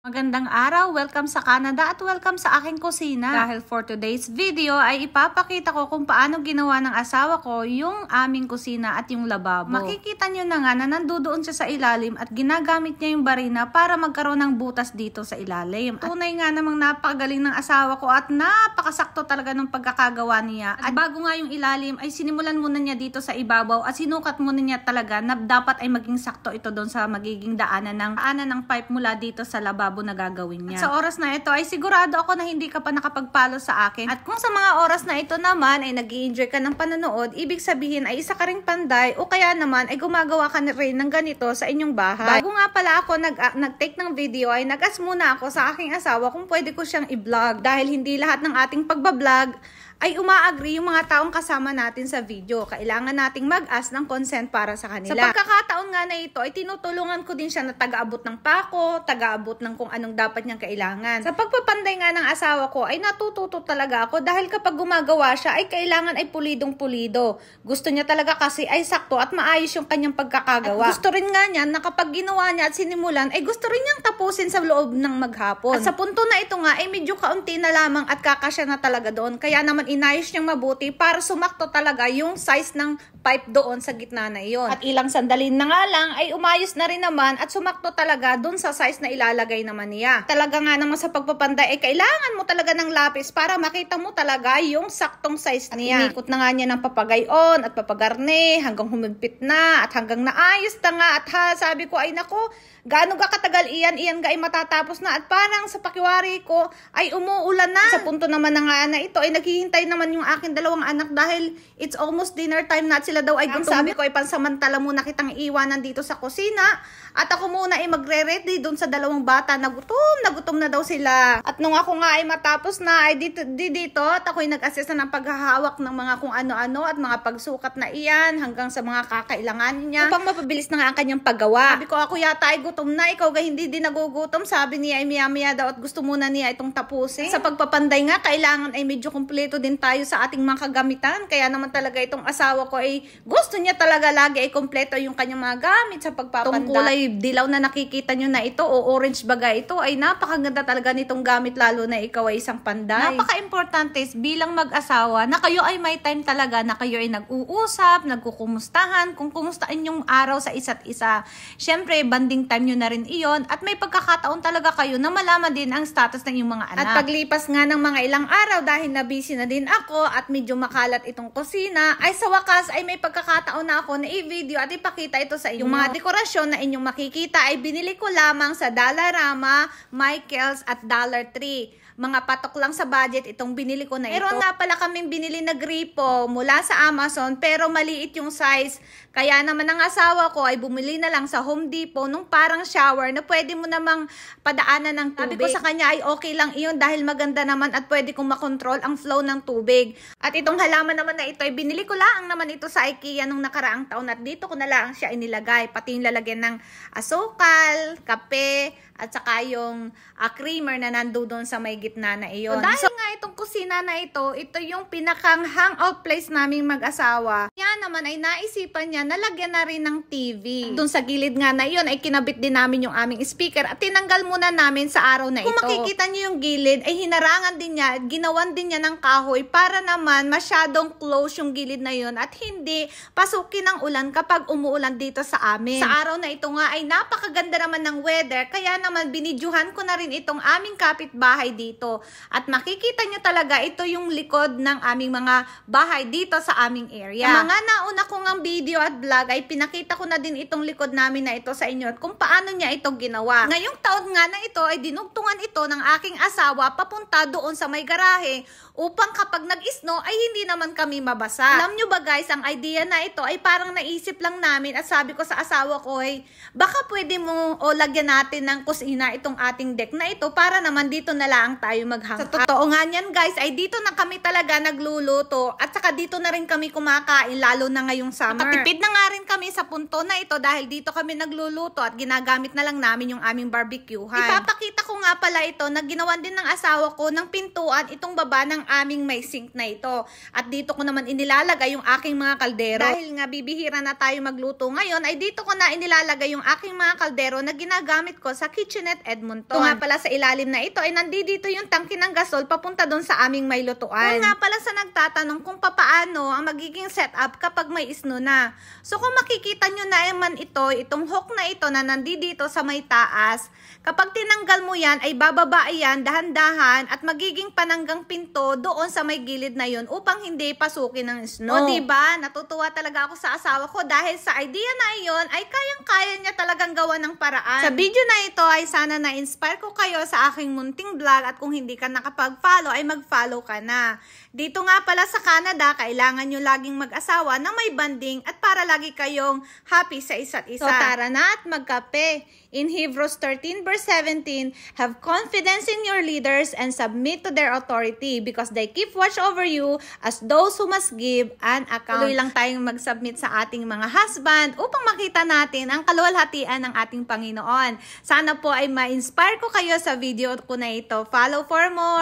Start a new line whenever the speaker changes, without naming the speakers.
Magandang araw, welcome sa Canada at welcome sa aking kusina. Dahil for today's video ay ipapakita ko kung paano ginawa ng asawa ko yung aming kusina at yung lababo. Makikita nyo na nga na nandoon siya sa ilalim at ginagamit niya yung barina para magkaroon ng butas dito sa ilalim. At tunay nga namang napakagaling ng asawa ko at napakasakto talaga ng pagkakagawa niya. At bago nga yung ilalim ay sinimulan muna niya dito sa ibabaw at sinukat muna niya talaga na dapat ay maging sakto ito doon sa magiging daanan ng pipe mula dito sa lababo na gagawin niya. At sa oras na ito ay sigurado ako na hindi ka pa nakapag-follow sa akin. At kung sa mga oras na ito naman ay nag-i-enjoy ka ng panonood, ibig sabihin ay isa ka ring panday o kaya naman ay gumagawa ka rin ng ganito sa inyong bahay. Bago nga pala ako nag-take ng video ay nag-ask muna ako sa aking asawa kung pwede ko siyang i-vlog dahil hindi lahat ng ating pagbablog ay uma-agree yung mga taong kasama natin sa video. Kailangan nating mag-ask ng consent para sa kanila. Sa pagkakataon nga na ito, ay tinutulungan ko din siya na taga-abot ng pako, taga-abot ng kung anong dapat niyang kailangan. Sa pagpapanday nga ng asawa ko, ay natututo talaga ako dahil kapag gumagawa siya, ay kailangan ay pulidong-pulido. Gusto niya talaga kasi ay sakto at maayos yung kanyang pagkakagawa. At gusto rin nga niya na kapag ginawa niya at sinimulan, ay gusto rin niyang tapusin sa loob ng maghapon. At sa punto na ito nga, ay medyo kaunti na lamang at kakasya na talaga doon. Kaya naman inayos niyang mabuti para sumakto talaga yung size ng pipe doon sa gitna na iyon. At ilang sandali na nga lang ay umayos na rin naman at sumakto talaga doon sa size na ilalagay naman niya. Talaga nga naman sa pagpapanday ay kailangan mo talaga ng lapis para makita mo talaga yung saktong size niya. At inikot na nga niya ng papagayon at papagarne hanggang humigpit na at hanggang naayos na nga at sabi ko ay nako, gaano ka katagal iyan ga ay matatapos na at parang sa pakiwari ko ay umuulan na. Sa punto naman na nga na ito ay naghihintay naman yung aking dalawang anak dahil it's almost dinner time na at sila daw ay gutom. Sabi ko ay pansamantala muna kitang iiwanan dito sa kusina at ako muna ay magre-ready doon sa dalawang bata na gutom na daw sila. At nung ako nga ay matapos na ay dito at ako ay nag-assess na ng paghahawak ng mga kung ano-ano at mga pagsukat na iyan hanggang sa mga kakailanganin niya upang mapabilis na nga ang kanyang paggawa. Sabi ko ako yata ay gutom na, ikaw ga hindi din nagugutom. Sabi niya ay maya-maya daw at gusto muna niya itong tapusin. Sa pagpapanday nga, kailangan ay medyo kumpleto din tayo sa ating mga kagamitan. Kaya naman talaga itong asawa ko ay gusto niya talaga lagi ay kumpleto yung kanyang mga gamit sa pagpapanday. Itong kulay dilaw na nakikita nyo na ito o orange baga ito ay napakaganda talaga nitong gamit lalo na ikaw ay isang panday. Napaka-importante bilang mag-asawa na kayo ay may time talaga na kayo ay nag-uusap, nagkukumustahan, kung kumustaan yung araw sa isa't isa. Syempre, banding time nyo na rin iyon at may pagkakataon talaga kayo na malaman din ang status ng iyong mga anak. At paglipas nga ng mga ilang araw dahil na busy na din ako at medyo makalat itong kusina, ay sa wakas ay may pagkakataon na ako na i-video at ipakita ito sa inyo. Yung mga dekorasyon na inyong makikita ay binili ko lamang sa Dollarama, Michaels at Dollar Tree. Mga patok lang sa budget itong binili ko na ito. Meron nga pala kaming binili na gripo mula sa Amazon pero maliit yung size. Kaya naman ang asawa ko ay bumili na lang sa Home Depot nung parang shower na pwede mo namang padaanan ng tubig. Sabi ko sa kanya ay okay lang iyon dahil maganda naman at pwede kong makontrol ang flow ng tubig. At itong halaman naman na ito ay binili ko lang naman ito sa IKEA nung nakaraang taon at dito ko na lang siya inilagay. Pati yung lalagyan ng asukal, kape, at saka yung creamer na nandoon sa may gitna na iyon. So, dahil nga itong kusina na ito yung pinakang hangout place naming mag-asawa. Kaya naman ay naisipan niya na lagyan na rin ng TV. Doon sa gilid nga na iyon ay kinabit din namin yung aming speaker at tinanggal muna namin sa araw na ito. Kung makikita niyo yung gilid ay hinarangan din niya at ginawan din niya ng kahoy para naman masyadong close yung gilid na yun at hindi pasukin ng ulan kapag umuulan dito sa amin. Sa araw na ito nga ay napakaganda naman ng weather kaya naman binidyuhan ko na rin itong aming kapitbahay dito. At makikita nyo talaga ito yung likod ng aming mga bahay dito sa aming area. Sa mga nauna kong ang video at vlog ay pinakita ko na din itong likod namin na ito sa inyo at kung paano niya ito ginawa. Ngayong taon nga na ito ay dinugtungan ito ng aking asawa papunta doon sa may garahe upang kapag nag-snow ay hindi naman kami mabasa. Alam nyo ba guys, ang idea na ito ay parang naisip lang namin at sabi ko sa asawa ko ay baka pwede mo o lagyan natin ng kusina itong ating deck na ito para naman dito na lang tayo mag-hangout. Sa totoo nga niyan guys ay dito na kami talaga nagluluto at saka dito na rin kami kumakain lalo na ngayong summer. Nakatipid na nga rin kami sa punto na ito dahil dito kami nagluluto at ginagamit na lang namin yung aming barbecuehan. Ipapakita ko nga pala ito na ginawan din ng asawa ko ng pintuan itong baba ng aming may sink na ito. At dito ko naman inilalagay yung aking mga kaldero. Dahil nga bibihira na tayo magluto ngayon, ay dito ko na inilalagay yung aking mga kaldero na ginagamit ko sa Kitchenette Edmonton. Ito nga pala sa ilalim na ito ay nandito yung tangke ng gasol papunta doon sa aming may lutuan. Kung nga pala sa nagtatanong kung papaano ang magiging setup kapag may snow na. So kung makikita nyo na naman itong hook na ito na nandito sa may taas, kapag tinanggal mo yan ay bababa yan dahan-dahan at magiging pananggang pinto doon sa may gilid na yun upang hindi pasukin ng snow. O diba? Natutuwa talaga ako sa asawa ko dahil sa idea na iyon ay kayang-kaya niya talagang gawa ng paraan. Sa video na ito ay sana na-inspire ko kayo sa aking munting vlog at kung hindi ka nakapag-follow ay mag-follow ka na. Dito nga pala sa Canada, kailangan nyo laging mag-asawa na may banding at para lagi kayong happy sa isa't isa. So tara na at magkape. In Hebrews 13 verse 17, have confidence in your leaders and submit to their authority because they keep watch over you as those who must give an account. Tuloy lang tayong mag-submit sa ating mga husband upang makita natin ang kaluwalhatian ng ating Panginoon. Sana po ay ma-inspire ko kayo sa video ko na ito. Follow for more!